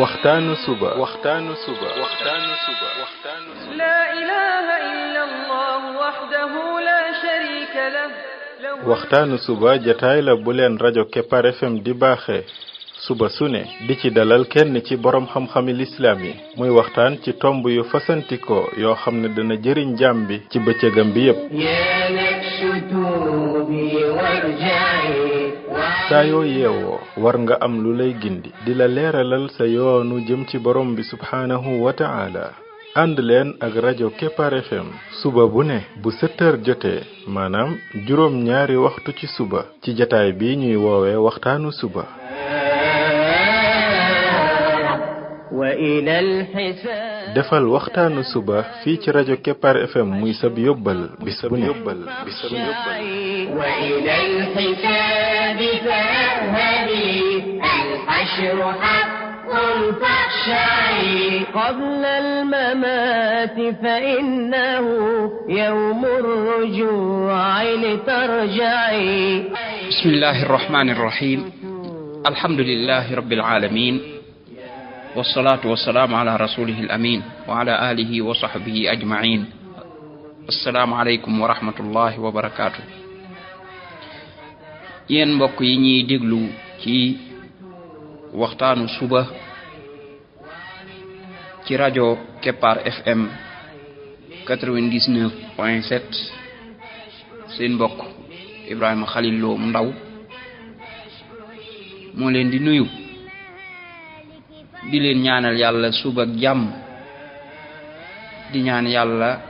waxtaanu suba لا إله إلا الله وحده لا شريك له waxtaanu suba jataay la bu leen rajo Kepar FM di baaxee suba su ne di ci dalal kenn ci borom xam-xami lislaam yi muy waxtaan ci tomb yu fasantikoo yoo xam ne dana jëriñ jaam bi ci bëccëgam bi yépp saa yoo yeewoo war nga am lu lay gindi di la leeralal sa yoonu jëm ci borom bi subhaanahu wa ta'ala ànd leen ak rajo Kepar FM suba bu ne bu 7 heures jotee maanaam juróom ñaari waxtu ci suba ci jataay bi ñuy woowee waxtaanu suba defal waxtaanu suba fii ci rajo Kepar FM muy sab yóbbal bis bu ne قبل الممات فإنه يوم الرجوع لترجعي بسم الله الرحمن الرحيم الحمد لله رب العالمين والصلاة والسلام على رسوله الأمين وعلى آله وصحبه أجمعين السلام عليكم ورحمة الله وبركاته yéen mbokk yi ñuy déglu ci waxtaanu suba ci rajo Kepar FM 99.7 seen mbokk Ibrahima Khalil Lo mu ndaw moo leen di nuyu di leen ñaanal yàlla suba ak jàmm di ñaan yàlla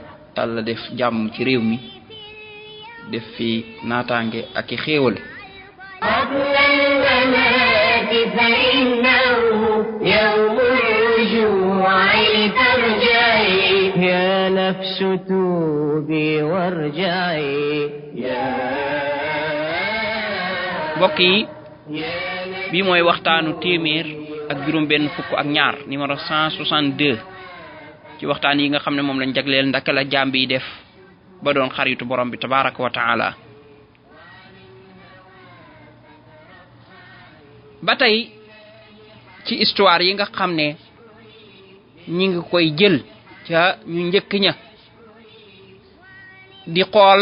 def jàmm ci réew mi def fi naataange ak i xéewal فإنه يوم الرجوع لترجعي يا نفس توبي وارجعي mbokk yi bi mooy waxtaanu téeméer ak juróom benn fukk ak ñaar numéro 162 ci waxtaan yi nga xam ne moom lañ jagleel ndaka la jaam bi def ba doon xaritu borom bi tabaraka wa taala ba tey ci histoire yi nga xam ne ñi ngi koy jël ca ñu njëkk ña di xool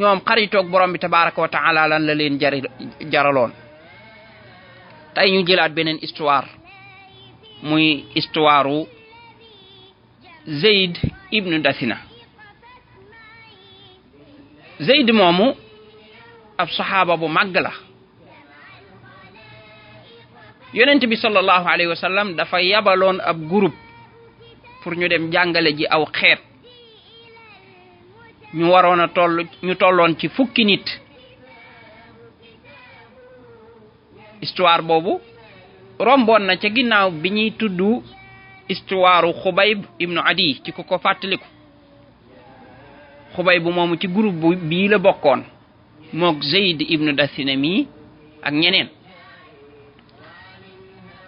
ñoom xaritoog borom bi tabaraka wa taala lan la leen jaraloon tey ñu jëlaat beneen histoire muy histoire u Zayd ibnu Dasina Zayd moomu ab saxaaba bu màgg la yonent bi sallallahu alayhi wa sallam dafa yabaloon ab groupe pour ñu dem jàngale ji aw xeet ñu waroon a tolloon ci fukki nit histoire boobu romboon na ca ginnaaw bi ñuy tudd histoire Xubayb ibnu Adi ci ko fàttaliku Xubayb moomu ci groupe bii la bokkoon mook Zayd ibnu Dasina mi ak ñeneen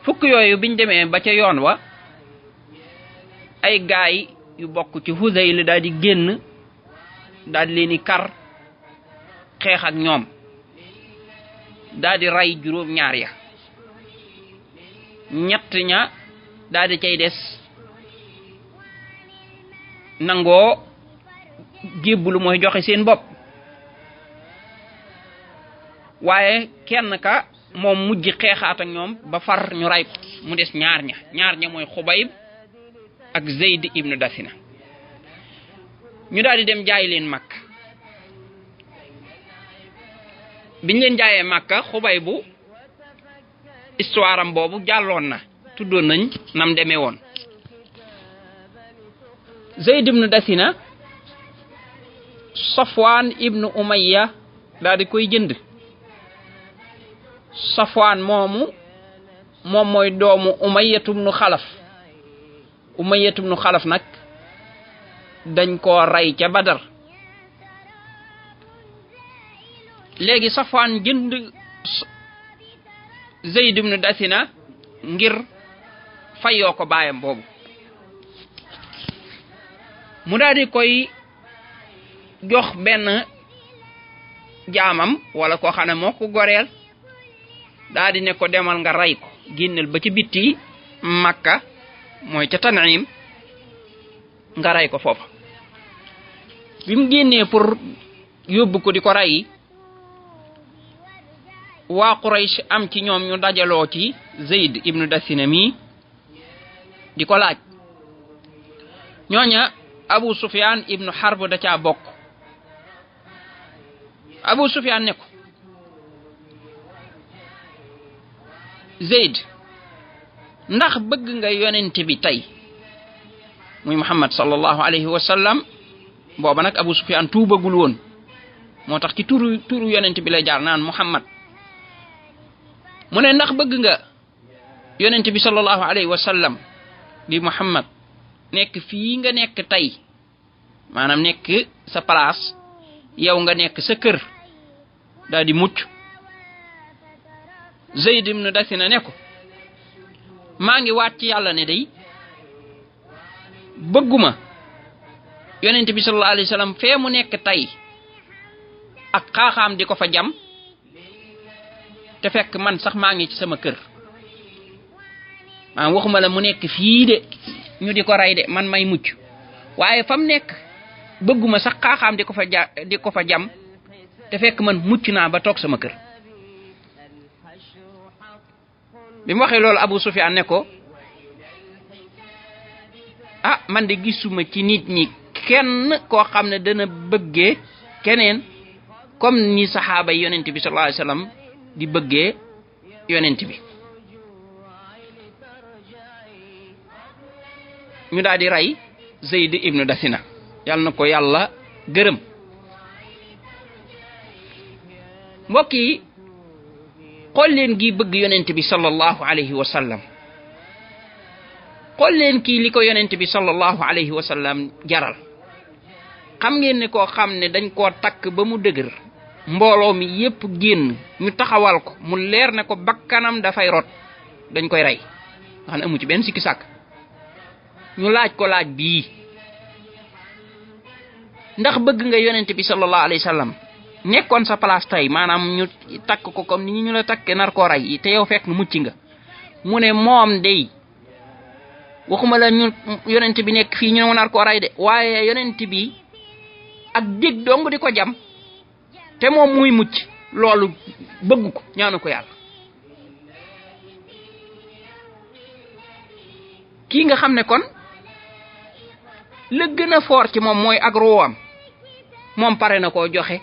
fukk yooyu biñ demee ba ca yoon wa ay gaay yu bokk ci Huzayl daal di génn daal di leen di kar xeex ak ñoom daal di rey juróom ñaar ya ñett ña daal di cay des nangoo jébbulu mooy joxe seen bopp waaye kenn ka moom mujj xeexaat ak ñoom ba far ñu ray ko mu des ñaar ña mooy Xubayb ak Zayd ibnu Dasina ñu daal di dem jaay leen Makka biñ leen jaayee Makka Xubayb bu histoire am boobu jàlloon na tuddoon nañ nam demee woon Zayd ibnu Dasina Safwan ibnu Umayya daal di koy jënd Safwan moom mooy doomu Umayyatu ibnu Xalaf nag dañ koo rey ca Badar léegi Safwan jënd Zayd ibnu Dasina ngir fayoo ko baayam boobu mu daal di koy jox benn jaamam wala koo xam ne moo ko goreel daal di ne ko demal nga rey ko génneel ba ci bitti Makka mooy ca Tan'im nga rey ko foofa bi mu génnee pour yóbbu ko di ko rey waa Quraysh am ci ñoom ñu dajaloo ci Zayd ibnu Dasina mi di ko laaj ñooña Abu Sufyan ibnu Harb da caa bokk Abu Sufyan ne ko Zayd ndax bëgg nga yonent bi tey muy Muhammad sallallahu alayhi wa sallam booba nag Abu Sufyan tuubagul woon moo tax ci turu yonent bi lay jaar naan Muhammad mu ne ndax bëgg nga yonent bi sallallahu alayhi wa sallam di Muhammad nekk fii nga nekk tey maanaam nekk sa place yow nga nekk sa kër daal di mucc Zayd ibn Dasina ne ko maa ngi waat ci yàlla ne day bëgguma yonent bi sallallahu alayhi wa sallam fee mu nekk tey ak xaaxaam di ko fa jam te fekk man sax maa ngi ci sama kër maanaam waxuma la mu nekk fii de ñu di ko rey de man may mucc waaye fa mu nekk bëgguma sax xaaxaam di ko fa jam te fekk man mucc naa ba toog sama kër bi mu waxee loolu Abu Sufyan ne ko ah man de gisuma ci nit ñi kenn koo xam ne dana bëggee keneen comme ni saxaaba yi yonent bi sallallahu alayhi wasallam di bëggee yonent bi ñu daal di rey Zayd ibnu Dasina yàlla na ko yàlla gërëm mbokk yi xool leen gi bëgg yonent bi sallallahu alayhi wa sallam xool leen kii li ko yonent bi sallallahu alayhi wa sallam jaral xam ngeen ne koo xam ne dañ koo takk ba mu dëgër mbooloo mi yépp génn ñu taxawal ko mu leer ne ko bakkanam dafay rot dañ koy rey nga xam ne amu ci benn sikki sàkk ñu laaj ko laaj bii ndax bëgg nga yonent bi sallallahu alayhi wa sallam nekkoon sa place tey maanaam ñu takk ko comme ni ñu la takke nar koo rey te yow fekk mucc nga mu ne moom day waxuma la ñu yonent bi nekk fii ñu nar koo rey de waaye yonent bi ak dég dong di ko jam te moom muy mucc loolu bëgg ko ñaanu ko yàlla kii nga xam ne kon la gën a fort ci moom mooy ak ruwam moom pare na koo joxe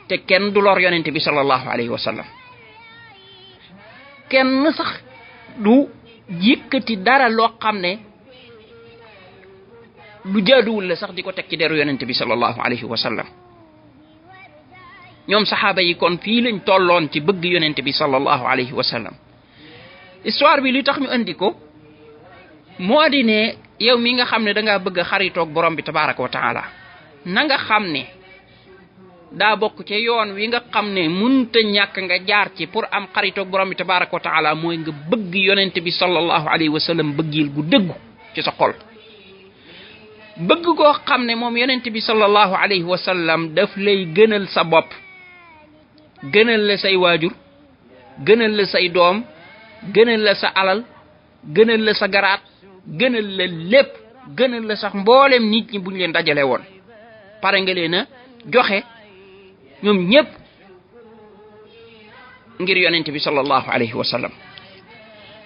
te kenn du lor yonent bi sallallahu alayhi wa sallam kenn sax du yëkkati dara loo xam ne lu jaaduwul la sax di ko teg ci deru yonent bi sallallahu alayhi wa sallam ñoom saxaaba yi kon fii lañ tolloon ci bëgg yonent bi sallallahu alayhi wa sallam histoire bi li tax ñu andi ko moo di ne yow mi nga xam ne da ngaa bëgg a xaritoog borom bi tabaraka wa taala na nga xam ne daa bokk ci yoon wi nga xam ne munta ñàkk nga jaar ci pour am xaritoog borom bi tabaraka wa taala mooy nga bëgg yonent bi sallallahu alayhi wa sallam bëggil gu dëggu ci sa xol bëgg koo xam ne moom yonent bi sallallahu alayhi wa sallam daf lay gënal sa bopp gënal la say waajur gënal la say doom gënal la sa alal gënal la sa garaat gënal la lépp gënal la sax mboolem nit ñi buñ leen dajale woon pare nga leen a joxe ñoom ñépp ngir yonent bi sallallahu alayhi wa sallam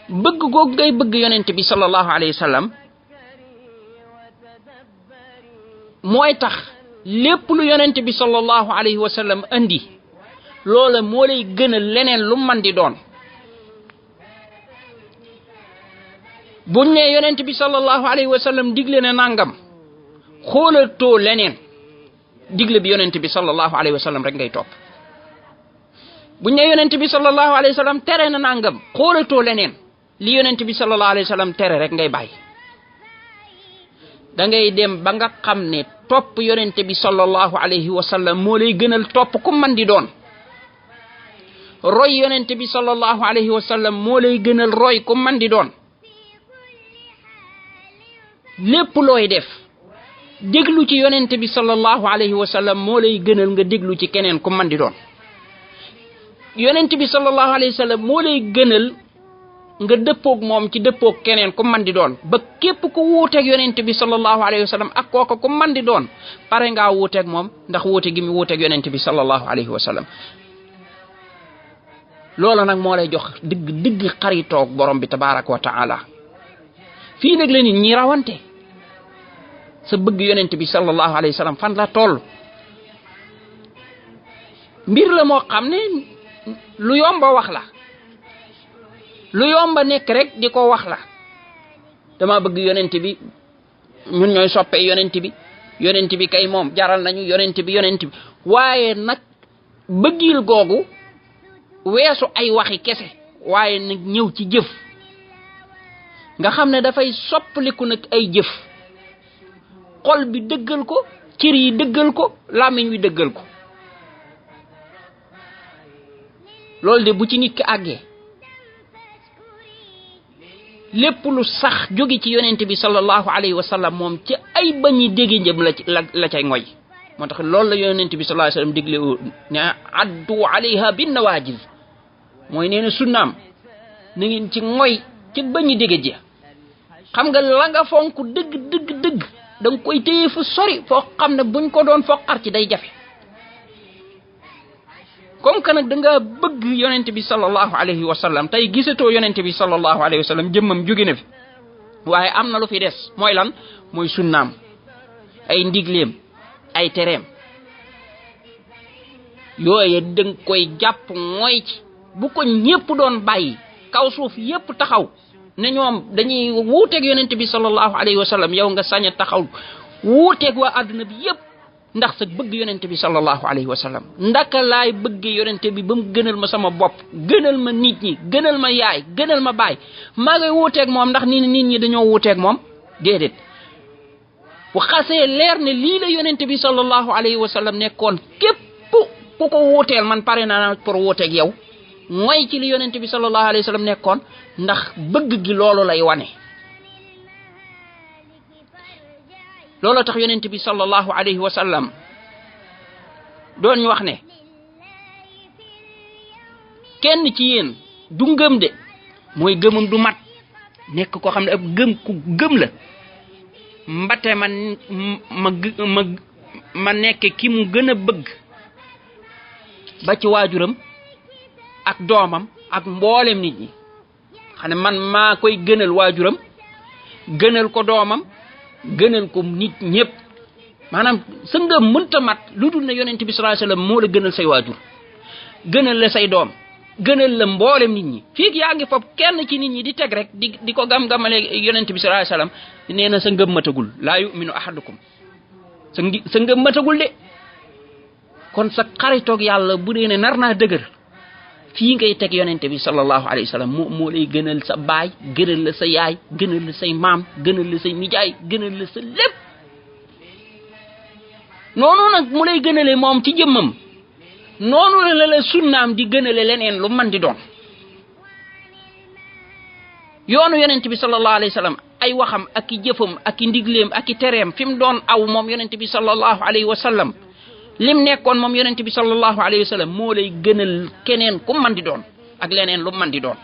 bëgg googu ngay bëgg yonent bi sallallahu alayhi wa sallam mooy tax lépp lu yonent bi sallallahu alayhi wa sallam andi loola moo lay gënal leneen lu man di doon buñ ne yonent bi sallallahu alayhi wa sallam digle na nangam xoolatoo leneen digle bi yonent bi sallallahu alayhi wa sallam rek ngay topp buñ ne yonent bi sallallahu alayhi wa sallam tere na nangam xoolatoo leneen li yonent bi sallallahu alayhi wa sallam tere rek ngay bàyyi da ngay dem ba nga xam ne topp yonent bi sallallahu alayhi wa sallam moo lay gënal topp ku man di doon roy yonent bi sallallahu alayhi wa sallam moo lay gënal roy ku man di doon lépp looy def déglu ci yonent bi sallallahu alayhi wa sallam moo lay gënal nga déglu ci keneen ku man di doon yonent bi sallallahu alayhi wa sallam moo lay gënal nga dëppoog moom ci dëppoog keneen ku man di doon ba képp ku wuuteeg yonent bi sallallahu alayhi wa sallam ak kooka ku man di doon pare ngaa wuuteeg moom ndax wuute gi mu wuuteeg yonent bi sallallahu alayhi wa sallam loola nag moo lay jox digg xaritoog borom bi tabaraka wa taala fii nag la nit ñi rawante sa bëgg yonent bi sallallahu alayhi wa sallam fan la toll mbir la moo xam ne lu yomba wax la lu yomba nekk rek di ko wax la dama bëgg yonent bi ñun ñooy soppe yonent bi kay moom jaral nañu yonent bi waaye nag bëggil googu weesu ay waxi kese waaye nag ñëw ci jëf nga xam ne dafay soppaliku nag ay jëf xol bi dëggal ko cër yi dëggal ko làmmiñ wi dëggal ko loolu de bu ci nit ki àggee lépp lu sax jóge ci yonent bi sallallahu alayhi wa sallam moom ci ay bañi dégg njëm la cay ngoy moo tax loolu la yonent bi sallallahu alayhi wa sallam digle ne addu alayha bin nawaajiz mooy nee na sunnaam na ngeen ci ngoy ci bañi dégg ji xam nga la nga fonk dëgg da nga koy téye fu sori foo xam ne buñ ko doon foqar ci day jafe comme que nag da nga bëgg yonent bi sallallahu alayhi wa sallam tey gisatoo yonent bi sallallahu alayhi wa sallam jëmmam jóge na fi waaye am na lu fi des mooy lan mooy sunnaam ay ndigleem ay tereem yooye da nga koy jàpp mooy ci bu ko ñépp doon bàyyi kaw suuf yépp taxaw ne ñoom dañuy wuuteeg yonent bi sallallahu alayhi wa sallam yow nga sañ a taxaw wuuteeg waa àdduna bi yépp ndax sa bëgg yonent bi sallallahu alayhi wa sallam ndaka laay bëgg yonent bi ba mu gënal ma sama bopp gënal ma nit ñi gënal ma yaay gënal ma baay maa ngay wuuteeg moom ndax nit ñi dañoo wuuteeg moom déedéet bu xasee leer ne lii la yonent bi sallallahu alayhi wa sallam nekkoon képp ku ko wuuteel man pare naa pour wuuteeg yow mooy ci li yonent bi sallallahu alayhi wa sallam nekkoon ndax bëgg gi loolu lay wane loolu tax yonent bi sallallahu alayhi wa sallam doon ñu wax ne kenn ci yéen du ngëm de mooy gëmam du mat nekk koo xam ne ab ku gëm la mbate ma nekk ki mu gën a bëgg ba ci waajuram ak doomam ak mboolem nit ñi xam ne man maa koy gënal waajuram gënal ko doomam gënal ko nit ñëpp maanaam sa ngëm mënta mat lu dul ne yonent bi sallallahu alayhi wasallam moo la gënal say waajur gënal la say doom gënal la mboolem nit ñi fii yaa ngi foofu kenn ci nit ñi di teg rek di ko gam-gamale yonent bi sallallahu alayhi wasallam nee na sa ngëm matagul laa yu'minu ahadukum sa ngëm matagul de kon sa xaritoog yàlla bu dee ne nar naa dëgër fii ngay teg yonent bi sallallahu alayhi wasallam moo lay gënal sa baay gënal la sa yaay gënal la say maam gënal la say nijaay gënal la sa lépp noonu nag mu lay gënale moom ci jëmmam noonu la sunnaam di gënale leneen lu man di doon yoonu yonent bi sallallahu alayhi wasallam ay waxam ak i jëfam ak i ndigleem ak i tereem fi mu doon aw moom yonent bi sallallahu alayhi wasallam lim nekkoon moom yonent bi sallallahu alayhi wa sallam moo lay gënal keneen ku man di doon ak leneen lu man di doon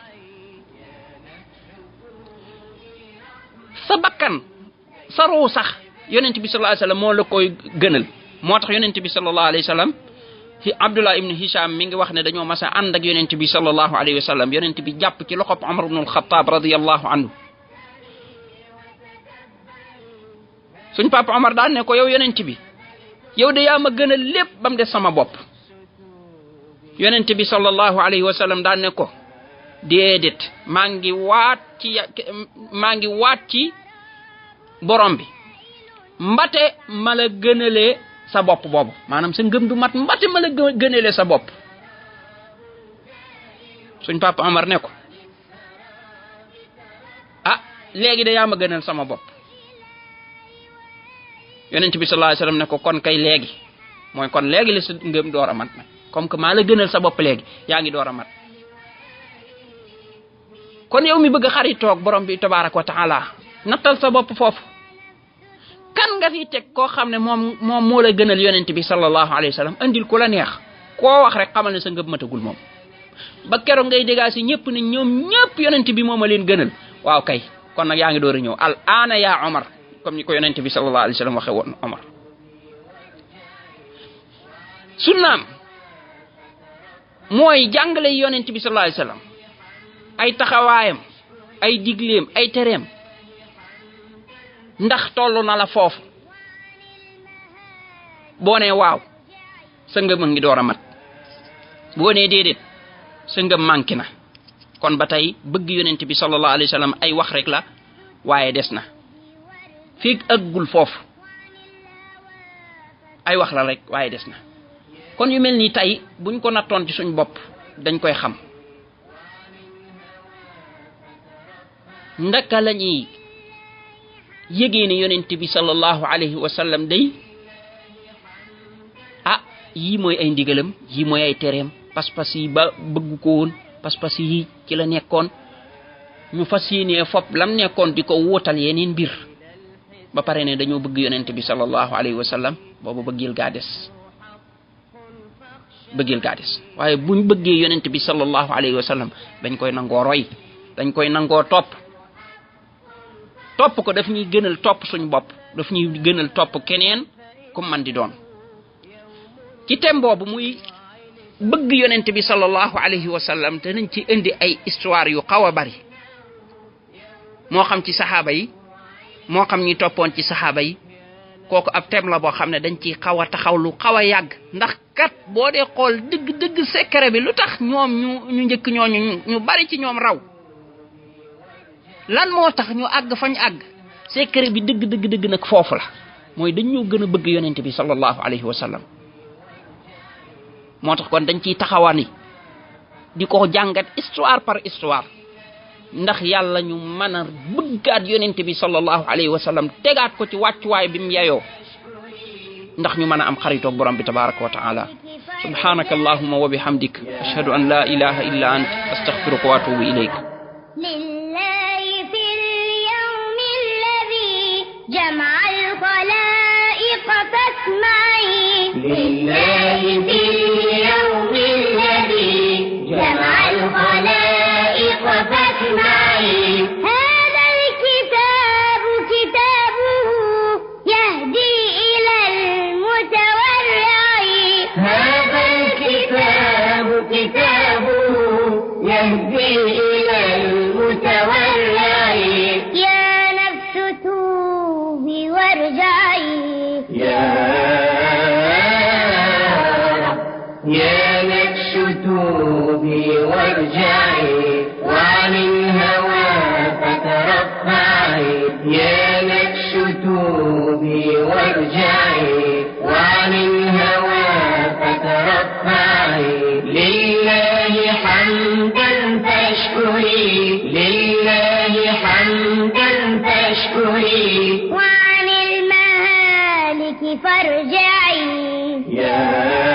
sa bakkan sa ruu sax yonent bi sallallahu alayhi wa sallam moo la koy gënal moo tax yonent bi sallallahu alayhi wa sallam fi Abdullah ibn Hisham mi ngi wax ne dañoo mas a ànd ak yonent bi sallallahu alayhi wa sallam yonent bi jàpp ci loxob Umar ibn al-Khattab radiyallahu anhu suñ papa Umar daan ne ko yow yonent bi yow de yaa ma gënal lépp ba mu des sama bopp yonent bi sallallahu alayhi wa sallam daan ne ko déedéet maa ngi waat ci borom bi mbate ma la gënalee sa bopp boobu maanaam sa ngëm du mat mbate ma la gënalee sa bopp suñ papa Omar ne ko ah léegi de yaa ma gënal sama bopp yonent bi sallallahu alayhi wasallam ne ko kon kay léegi mooy kon léegi la sa ngëm door a mat nag comme que maa la gënal sa bopp léegi yaa ngi door a mat kon yow mi bëgg xaritoog borom bi tabaaraka wa taala nattal sa bopp foofu kan nga fi teg koo xam ne moom moo la gënal yonent bi sallallahu alayhi wasallam andil ku la neex koo wax rek xamal ne sa ngëm matagul moom ba kéro ngay dégaa ci ñëpp ni ñoom ñëpp yonent bi moma leen gënal waaw kay kon nak yaangi door ñëw al ana ya Omar comme ni ko yonent bi sallallahu alayhi wasallam waxe won Omar sunnam moy jangale yonent bi sallallahu alayhi wasallam ay taxawayam ay diglem ay terem ndax tollu na la fofu bo ne waaw sa ngëm ngi doora mat bo ne dedet sa ngëm manki na kon batay bëgg yonent bi sallallahu alayhi wasallam ay wax rek la waye desna fik aggul fofu ay wax la rek waye desna kon yu melni tay buñ ko natton ci suñ bop dañ koy xam ndaka lañuy yegé ni yonent bi sallallahu alayhi wasallam day yi moy ay ndigalam yi moy ay terem pas-pas yi ba bëgg ko won pas-pas yi ci la nekkon ñu fasiyene fop lam nekkon diko wotal yeneen bir ba paré né dañoo bëgg yonent bi sallallahu alayhi wasallam bobu bëggil ga dess waye buñ bëggé yonent bi sallallahu alayhi wasallam dañ koy nango roy dañ koy nango top ko daf ñuy gënal top suñu bop daf ñuy gënal top keneen ku man di doon ci tem bobu muy bëgg yonent bi sallallahu alayhi wasallam te nañ ci indi ay histoire yu xawa bari mo xam ci sahaba yi mo xam ñi topon ci sahaba yi koku ab tem la bo xamne dañ ci xawa taxawlu xawa yag ndax kat bo dé xol deug secret bi lutax ñom ñu ñëk ñu bari ci ñom raw lan mo tax ñu ag fañ ag secret bi deug nak fofu la moy dañu gëna bëgg yonent bi sallallahu alayhi wasallam motax kon dañ ci taxawani diko jangat histoire par histoire ndax yalla ñu mëna bëggaat yonent bi sallallahu alayhi wasallam tegaat ko ci waccu way bim yayo ndax ñu mëna am xarito borom bi tabaaraku wa ta'ala subhanaka allahumma wa bihamdik ashhadu an la ilaha illa ant astaghfiruka wa atubu ilayk lillahi fil yawmi alladhi jama'a al-khalaiq fasma'i lillahi fil yawmi alladhi jama'a al-khalaiq fasma'i hadha al-kitab kitabuhu yahdi ila al-mutawarri'i hadha al-kitab kitabuhu yahdi ila al-mutawarri'i ya nafsu tubi warja'i ya نفس توبي وارجعي وعن الهوى فترفعي يا نفس توبي وارجعي وعن الهوى فترفعي لله حمدا فاشكري لله حمدا فاشكري وعن المهالك فارجعي يا